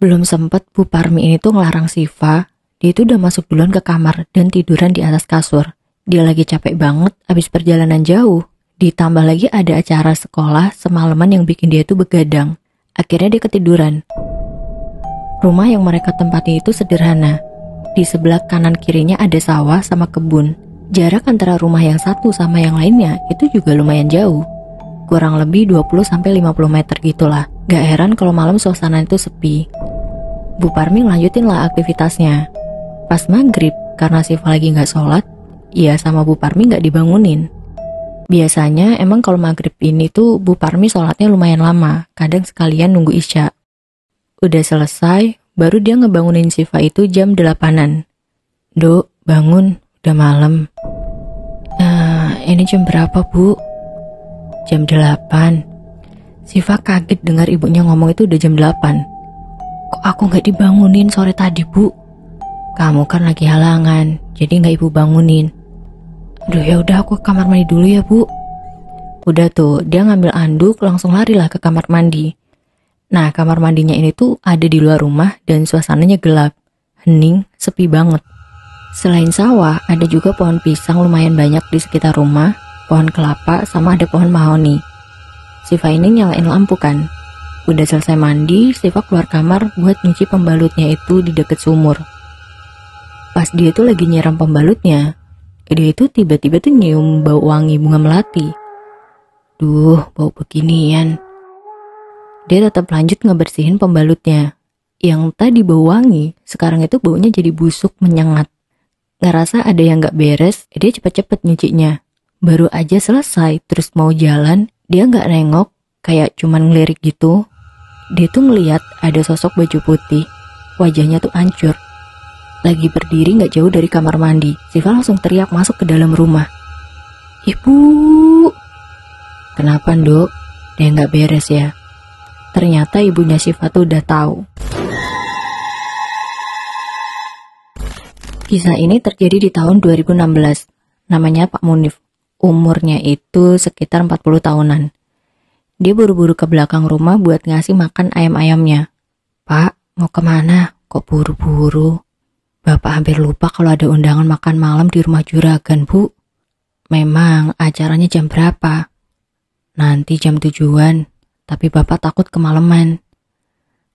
Belum sempet Bu Parmi ini tuh ngelarang Siva, dia itu udah masuk duluan ke kamar dan tiduran di atas kasur. Dia lagi capek banget abis perjalanan jauh. Ditambah lagi ada acara sekolah semalaman yang bikin dia tuh begadang. Akhirnya dia ketiduran. Rumah yang mereka tempati itu sederhana. Di sebelah kanan kirinya ada sawah sama kebun. Jarak antara rumah yang satu sama yang lainnya itu juga lumayan jauh. Kurang lebih 20-50 meter gitulah. Gak heran kalau malam suasana itu sepi. Bu Parmi lanjutin lah aktivitasnya. Pas maghrib, karena Siva lagi gak sholat, ia sama Bu Parmi gak dibangunin. Biasanya emang kalau maghrib ini tuh Bu Parmi sholatnya lumayan lama, kadang sekalian nunggu isya. Udah selesai, baru dia ngebangunin Siva itu jam 8-an. Dok, bangun, udah malam. Ini jam berapa, Bu? Jam 8. Siva kaget dengar ibunya ngomong itu udah jam 8. Kok aku gak dibangunin sore tadi, Bu? Kamu kan lagi halangan, jadi gak ibu bangunin. Aduh, ya udah aku ke kamar mandi dulu ya, Bu. Udah tuh, dia ngambil anduk langsung larilah ke kamar mandi. Nah, kamar mandinya ini tuh ada di luar rumah dan suasananya gelap, hening, sepi banget. Selain sawah, ada juga pohon pisang lumayan banyak di sekitar rumah, pohon kelapa, sama ada pohon mahoni. Siva ini nyalain lampu kan. Udah selesai mandi, Siva keluar kamar buat nyuci pembalutnya itu di deket sumur. Pas dia tuh lagi nyiram pembalutnya, dia itu tiba-tiba tuh nyium bau wangi bunga melati. Duh, bau beginian. Dia tetap lanjut ngebersihin pembalutnya. Yang tadi bau wangi, sekarang itu baunya jadi busuk menyengat. Ngerasa ada yang gak beres, dia cepet-cepet nyucinya. Baru aja selesai, terus mau jalan, dia gak nengok, kayak cuman ngelirik gitu. Dia tuh ngeliat ada sosok baju putih, wajahnya tuh hancur. Lagi berdiri gak jauh dari kamar mandi. Siva langsung teriak masuk ke dalam rumah. Ibu! Kenapa, Dok? Dia gak beres ya? Ternyata ibunya Siva tuh udah tahu. Kisah ini terjadi di tahun 2016. Namanya Pak Munif. Umurnya itu sekitar 40 tahunan. Dia buru-buru ke belakang rumah buat ngasih makan ayam-ayamnya. Pak, mau kemana? Kok buru-buru? Bapak hampir lupa kalau ada undangan makan malam di rumah juragan, Bu. Memang acaranya jam berapa? Nanti jam 7-an, tapi Bapak takut kemalaman.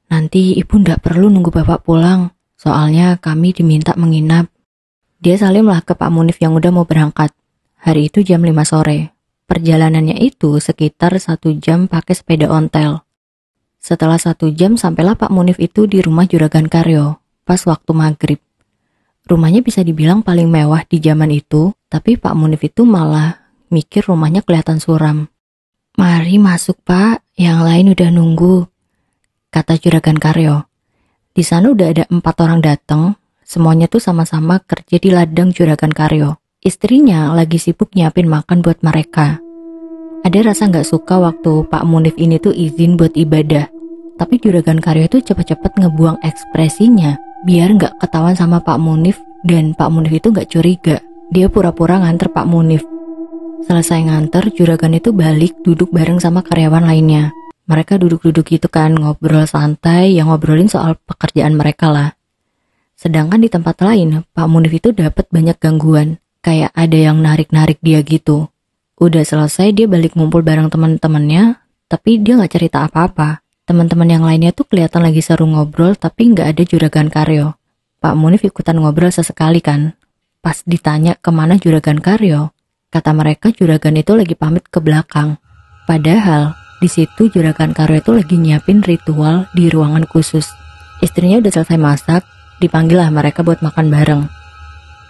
Nanti Ibu ndak perlu nunggu Bapak pulang, soalnya kami diminta menginap. Dia salimlah ke Pak Munif yang udah mau berangkat. Hari itu jam 5 sore. Perjalanannya itu sekitar 1 jam pakai sepeda ontel. Setelah 1 jam sampailah Pak Munif itu di rumah Juragan Karyo, pas waktu maghrib. Rumahnya bisa dibilang paling mewah di zaman itu, tapi Pak Munif itu malah mikir rumahnya kelihatan suram. Mari masuk Pak, yang lain udah nunggu, kata Juragan Karyo. Di sana udah ada 4 orang datang, semuanya tuh sama-sama kerja di ladang Juragan Karyo. Istrinya lagi sibuk nyiapin makan buat mereka. Ada rasa gak suka waktu Pak Munif ini tuh izin buat ibadah. Tapi Juragan Karyo itu cepet-cepet ngebuang ekspresinya biar gak ketahuan sama Pak Munif dan Pak Munif itu gak curiga. Dia pura-pura nganter Pak Munif. Selesai nganter, Juragan itu balik duduk bareng sama karyawan lainnya. Mereka duduk-duduk gitu kan, ngobrol santai, yang ngobrolin soal pekerjaan mereka lah. Sedangkan di tempat lain, Pak Munif itu dapat banyak gangguan. Kayak ada yang narik-narik dia gitu. Udah selesai dia balik ngumpul bareng teman-temannya, tapi dia gak cerita apa-apa. Teman-teman yang lainnya tuh kelihatan lagi seru ngobrol, tapi gak ada Juragan Karyo. Pak Munif ikutan ngobrol sesekali kan. Pas ditanya kemana Juragan Karyo, kata mereka Juragan itu lagi pamit ke belakang. Padahal di situ Juragan Karyo itu lagi nyiapin ritual di ruangan khusus. Istrinya udah selesai masak, dipanggil lah mereka buat makan bareng.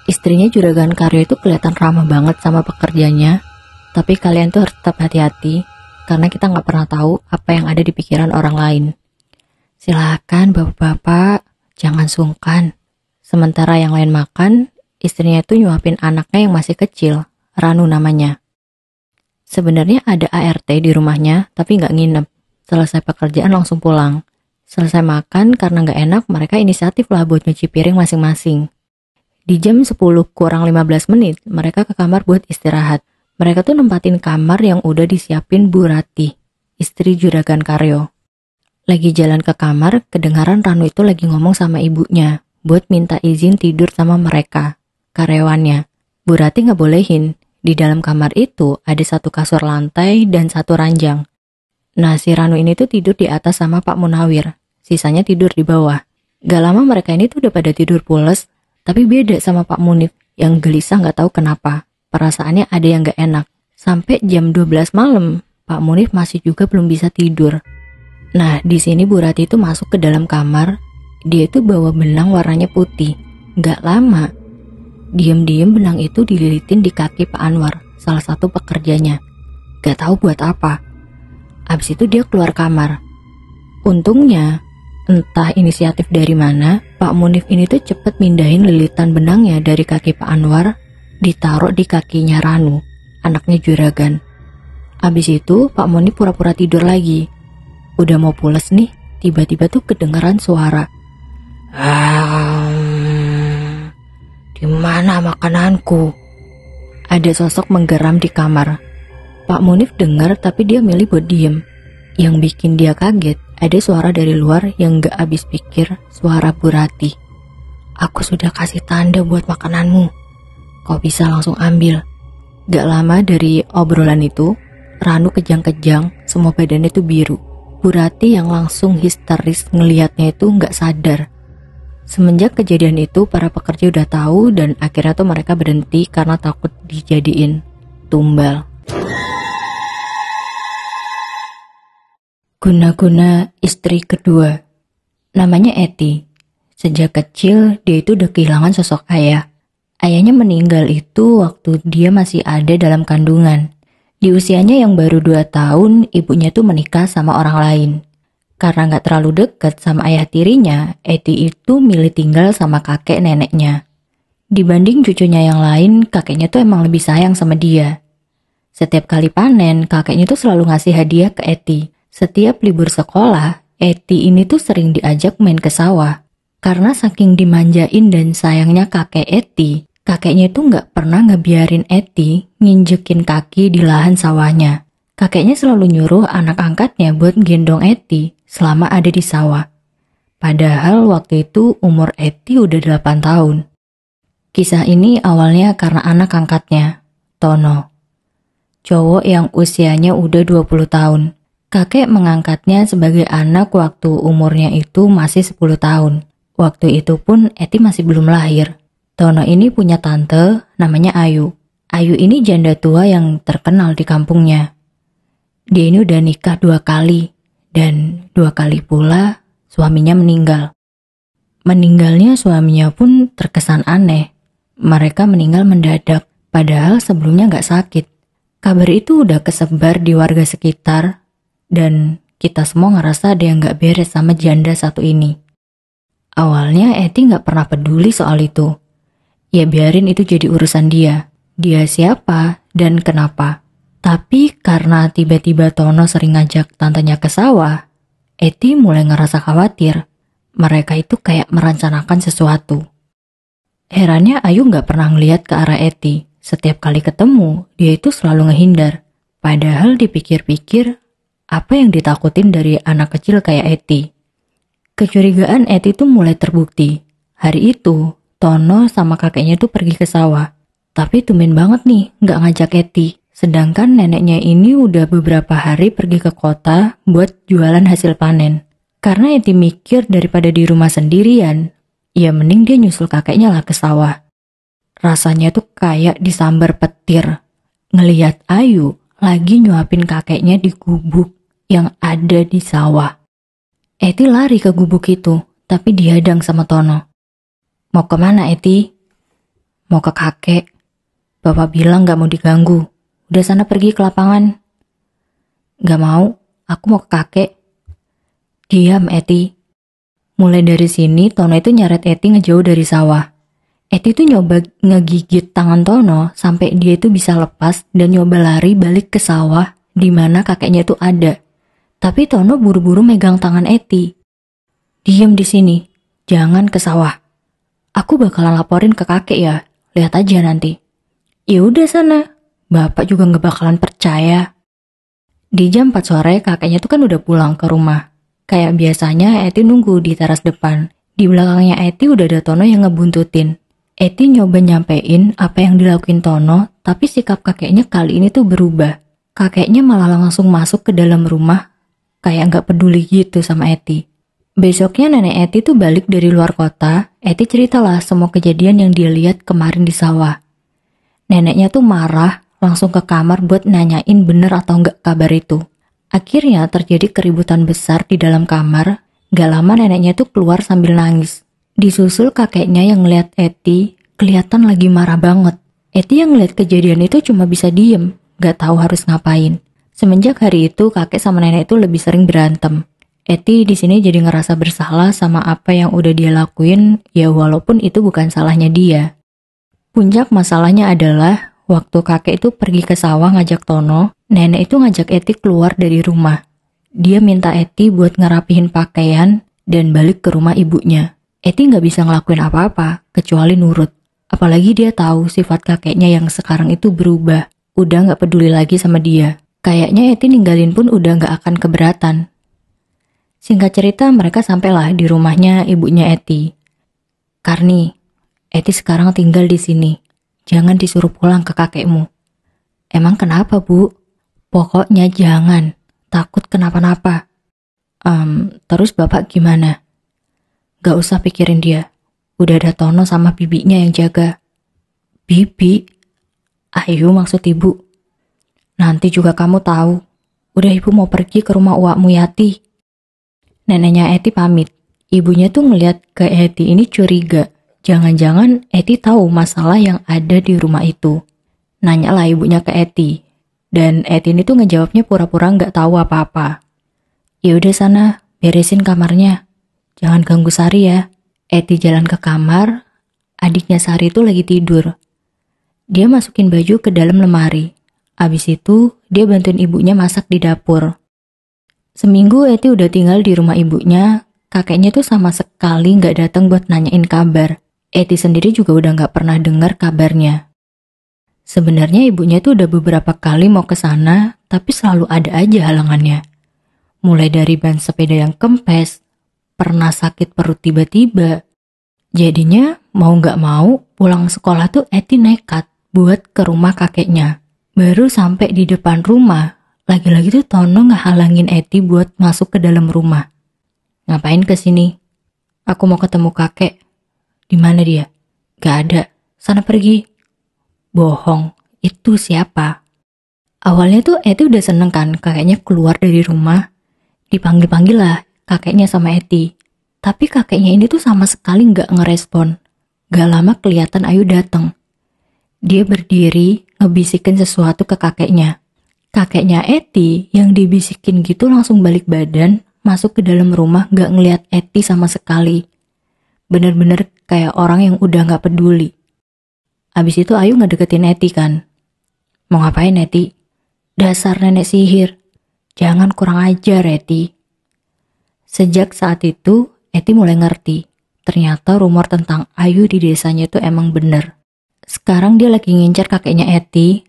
Istrinya Juragan Karyo itu kelihatan ramah banget sama pekerjanya, tapi kalian tuh harus tetap hati-hati, karena kita nggak pernah tahu apa yang ada di pikiran orang lain. Silakan bapak-bapak, jangan sungkan. Sementara yang lain makan, istrinya itu nyuapin anaknya yang masih kecil, Ranu namanya. Sebenarnya ada ART di rumahnya, tapi nggak nginep. Selesai pekerjaan langsung pulang. Selesai makan, karena nggak enak, mereka inisiatif lah buat nyuci piring masing-masing. Di jam 10 kurang 15 menit, mereka ke kamar buat istirahat. Mereka tuh nempatin kamar yang udah disiapin Bu Ratih, istri Juragan Karyo. Lagi jalan ke kamar, kedengaran Ranu itu lagi ngomong sama ibunya buat minta izin tidur sama mereka, karyawannya. Bu Rati nggak bolehin. Di dalam kamar itu ada satu kasur lantai dan satu ranjang. Nah, si Ranu ini tuh tidur di atas sama Pak Munawir. Sisanya tidur di bawah. Gak lama mereka ini tuh udah pada tidur pules, tapi beda sama Pak Munif yang gelisah gak tahu kenapa. Perasaannya ada yang gak enak. Sampai jam 12 malam, Pak Munif masih juga belum bisa tidur. Nah, di sini Bu Rati itu masuk ke dalam kamar. Dia itu bawa benang warnanya putih. Gak lama, diam-diam benang itu dililitin di kaki Pak Anwar, salah satu pekerjanya. Gak tahu buat apa. Abis itu dia keluar kamar. Untungnya, entah inisiatif dari mana, Pak Munif ini tuh cepet mindahin lilitan benangnya dari kaki Pak Anwar, ditaruh di kakinya Ranu, anaknya juragan. Abis itu Pak Munif pura-pura tidur lagi. Udah mau pules nih, tiba-tiba tuh kedengaran suara. Di mana makananku? Ada sosok menggeram di kamar. Pak Munif dengar tapi dia milih buat diem. Yang bikin dia kaget, ada suara dari luar yang gak habis pikir, suara Bu Rati. Aku sudah kasih tanda buat makananmu. Kau bisa langsung ambil. Gak lama dari obrolan itu, Ranu kejang-kejang, semua badannya itu biru. Bu Rati yang langsung histeris ngelihatnya itu gak sadar. Semenjak kejadian itu, para pekerja udah tahu dan akhirnya tuh mereka berhenti karena takut dijadiin tumbal. Guna-guna istri kedua. Namanya Eti. Sejak kecil dia itu udah kehilangan sosok ayah. Ayahnya meninggal itu waktu dia masih ada dalam kandungan. Di usianya yang baru 2 tahun, ibunya tuh menikah sama orang lain. Karena gak terlalu dekat sama ayah tirinya, Eti itu milih tinggal sama kakek neneknya. Dibanding cucunya yang lain, kakeknya tuh emang lebih sayang sama dia. Setiap kali panen, kakeknya tuh selalu ngasih hadiah ke Eti. Setiap libur sekolah, Eti ini tuh sering diajak main ke sawah. Karena saking dimanjain dan sayangnya kakek Eti, kakeknya itu gak pernah ngebiarin Eti nginjekin kaki di lahan sawahnya. Kakeknya selalu nyuruh anak angkatnya buat gendong Eti selama ada di sawah. Padahal waktu itu umur Eti udah 8 tahun. Kisah ini awalnya karena anak angkatnya, Tono. Cowok yang usianya udah 20 tahun. Kakek mengangkatnya sebagai anak waktu umurnya itu masih 10 tahun. Waktu itu pun Eti masih belum lahir. Tono ini punya tante namanya Ayu. Ayu ini janda tua yang terkenal di kampungnya. Dia ini udah nikah 2 kali. Dan 2 kali pula suaminya meninggal. Meninggalnya suaminya pun terkesan aneh. Mereka meninggal mendadak, padahal sebelumnya gak sakit. Kabar itu udah kesebar di warga sekitar, dan kita semua ngerasa ada yang gak beres sama janda satu ini. Awalnya Eti gak pernah peduli soal itu. Ya biarin itu jadi urusan dia. Dia siapa dan kenapa. Tapi karena tiba-tiba Tono sering ngajak tantenya ke sawah, Eti mulai ngerasa khawatir. Mereka itu kayak merencanakan sesuatu. Herannya Ayu gak pernah ngeliat ke arah Eti. Setiap kali ketemu, dia itu selalu ngehindar. Padahal dipikir-pikir, apa yang ditakutin dari anak kecil kayak Eti? Kecurigaan Eti tuh mulai terbukti. Hari itu, Tono sama kakeknya tuh pergi ke sawah. Tapi tumben banget nih, gak ngajak Eti. Sedangkan neneknya ini udah beberapa hari pergi ke kota buat jualan hasil panen. Karena Eti mikir daripada di rumah sendirian, ya mending dia nyusul kakeknya lah ke sawah. Rasanya tuh kayak disambar petir. Ngelihat Ayu lagi nyuapin kakeknya di gubuk yang ada di sawah. Eti lari ke gubuk itu, tapi dihadang sama Tono. Mau kemana Eti? Mau ke kakek. Bapak bilang gak mau diganggu. Udah sana pergi ke lapangan. Gak mau, aku mau ke kakek. Diam Eti. Mulai dari sini Tono itu nyeret Eti ngejauh dari sawah. Eti tuh nyoba ngegigit tangan Tono sampai dia itu bisa lepas dan nyoba lari balik ke sawah di mana kakeknya itu ada. Tapi Tono buru-buru megang tangan Eti. Diam di sini, jangan ke sawah. Aku bakalan laporin ke kakek ya, lihat aja nanti. Ya udah sana. Bapak juga gak bakalan percaya. Di jam 4 sore kakeknya tuh kan udah pulang ke rumah. Kayak biasanya Eti nunggu di teras depan. Di belakangnya Eti udah ada Tono yang ngebuntutin. Eti nyoba nyampein apa yang dilakuin Tono, tapi sikap kakeknya kali ini tuh berubah. Kakeknya malah langsung masuk ke dalam rumah, kayak nggak peduli gitu sama Eti. Besoknya nenek Eti tuh balik dari luar kota. Eti ceritalah semua kejadian yang dia lihat kemarin di sawah. Neneknya tuh marah, langsung ke kamar buat nanyain bener atau nggak kabar itu. Akhirnya terjadi keributan besar di dalam kamar. Gak lama neneknya tuh keluar sambil nangis. Disusul kakeknya yang ngeliat Eti, kelihatan lagi marah banget. Eti yang ngeliat kejadian itu cuma bisa diem, gak tahu harus ngapain. Semenjak hari itu kakek sama nenek itu lebih sering berantem. Eti di sini jadi ngerasa bersalah sama apa yang udah dia lakuin, ya walaupun itu bukan salahnya dia. Puncak masalahnya adalah waktu kakek itu pergi ke sawah ngajak Tono, nenek itu ngajak Eti keluar dari rumah. Dia minta Eti buat ngerapihin pakaian dan balik ke rumah ibunya. Eti nggak bisa ngelakuin apa-apa, kecuali nurut. Apalagi dia tahu sifat kakeknya yang sekarang itu berubah. Udah nggak peduli lagi sama dia. Kayaknya Eti ninggalin pun udah nggak akan keberatan. Singkat cerita mereka sampailah di rumahnya ibunya Eti. Karni, Eti sekarang tinggal di sini. Jangan disuruh pulang ke kakekmu. Emang kenapa, Bu? Pokoknya jangan. Takut kenapa-napa. Terus Bapak gimana? Gak usah pikirin dia. Udah ada Tono sama bibinya yang jaga. Bibi? Ayu maksud ibu. Nanti juga kamu tahu. Udah ibu mau pergi ke rumah uakmu Yati. Neneknya Eti pamit. Ibunya tuh ngeliat ke Eti ini curiga. Jangan-jangan Eti tahu masalah yang ada di rumah itu. Nanyalah ibunya ke Eti. Dan Eti ini tuh ngejawabnya pura-pura nggak tahu apa-apa. Ya udah sana, beresin kamarnya. Jangan ganggu Sari ya. Eti jalan ke kamar. Adiknya Sari itu lagi tidur. Dia masukin baju ke dalam lemari. Abis itu dia bantuin ibunya masak di dapur. Seminggu Eti udah tinggal di rumah ibunya. Kakeknya tuh sama sekali nggak datang buat nanyain kabar. Eti sendiri juga udah nggak pernah dengar kabarnya. Sebenarnya ibunya tuh udah beberapa kali mau ke sana, tapi selalu ada aja halangannya. Mulai dari ban sepeda yang kempes, pernah sakit perut tiba-tiba. Jadinya mau nggak mau pulang sekolah tuh Eti nekat buat ke rumah kakeknya. Baru sampai di depan rumah, lagi-lagi tuh Tono ngehalangin Eti buat masuk ke dalam rumah. Ngapain kesini? Aku mau ketemu kakek. Di mana dia? Gak ada. Sana pergi. Bohong, itu siapa? Awalnya tuh Eti udah seneng kan kakeknya keluar dari rumah. Dipanggil-panggil lah kakeknya sama Eti. Tapi kakeknya ini tuh sama sekali gak ngerespon. Gak lama kelihatan Ayu datang. Dia berdiri ngebisikin sesuatu ke kakeknya. Kakeknya Eti yang dibisikin gitu langsung balik badan, masuk ke dalam rumah gak ngeliat Eti sama sekali. Bener-bener kayak orang yang udah gak peduli. Abis itu Ayu ngedeketin Eti kan. Mau ngapain Eti? Dasar nenek sihir. Jangan kurang ajar Eti. Sejak saat itu Eti mulai ngerti. Ternyata rumor tentang Ayu di desanya itu emang bener. Sekarang dia lagi ngincar kakeknya Eti.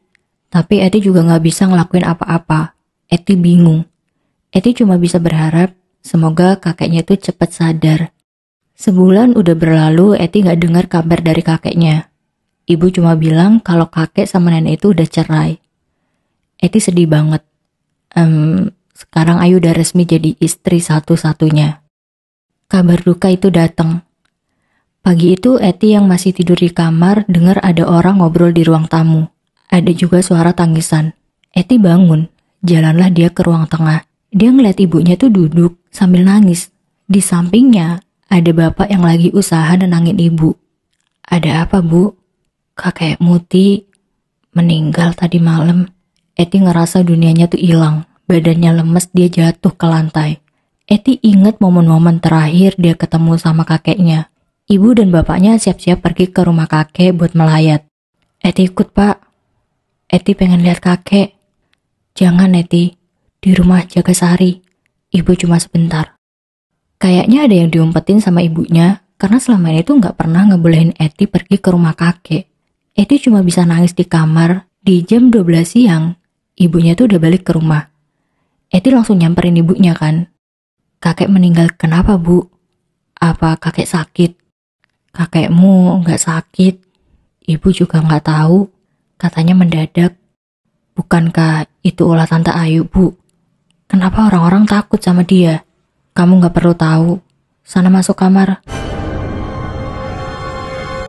Tapi Eti juga gak bisa ngelakuin apa-apa. Eti bingung. Eti cuma bisa berharap semoga kakeknya itu cepat sadar. Sebulan udah berlalu Eti gak dengar kabar dari kakeknya. Ibu cuma bilang kalau kakek sama nenek itu udah cerai. Eti sedih banget. Sekarang Ayu udah resmi jadi istri satu-satunya. Kabar duka itu datang. Pagi itu Eti yang masih tidur di kamar dengar ada orang ngobrol di ruang tamu. Ada juga suara tangisan. Eti bangun, jalanlah dia ke ruang tengah. Dia ngeliat ibunya tuh duduk sambil nangis. Di sampingnya ada bapak yang lagi usaha nenangin ibu. Ada apa, Bu? Kakek Muti meninggal tadi malam. Eti ngerasa dunianya tuh hilang. Badannya lemes, dia jatuh ke lantai. Eti ingat momen-momen terakhir dia ketemu sama kakeknya. Ibu dan bapaknya siap-siap pergi ke rumah kakek buat melayat. Eti ikut, Pak. Eti pengen lihat kakek. Jangan, Eti. Di rumah jaga Sari. Ibu cuma sebentar. Kayaknya ada yang diumpetin sama ibunya karena selama ini tuh gak pernah ngebolehin Eti pergi ke rumah kakek. Eti cuma bisa nangis di kamar. Di jam 12 siang, ibunya tuh udah balik ke rumah. Eti langsung nyamperin ibunya kan. Kakek meninggal kenapa, Bu? Apa kakek sakit? Kakekmu nggak sakit. Ibu juga nggak tahu. Katanya mendadak. Bukankah itu ulah Tante Ayu, Bu? Kenapa orang-orang takut sama dia? Kamu nggak perlu tahu. Sana masuk kamar.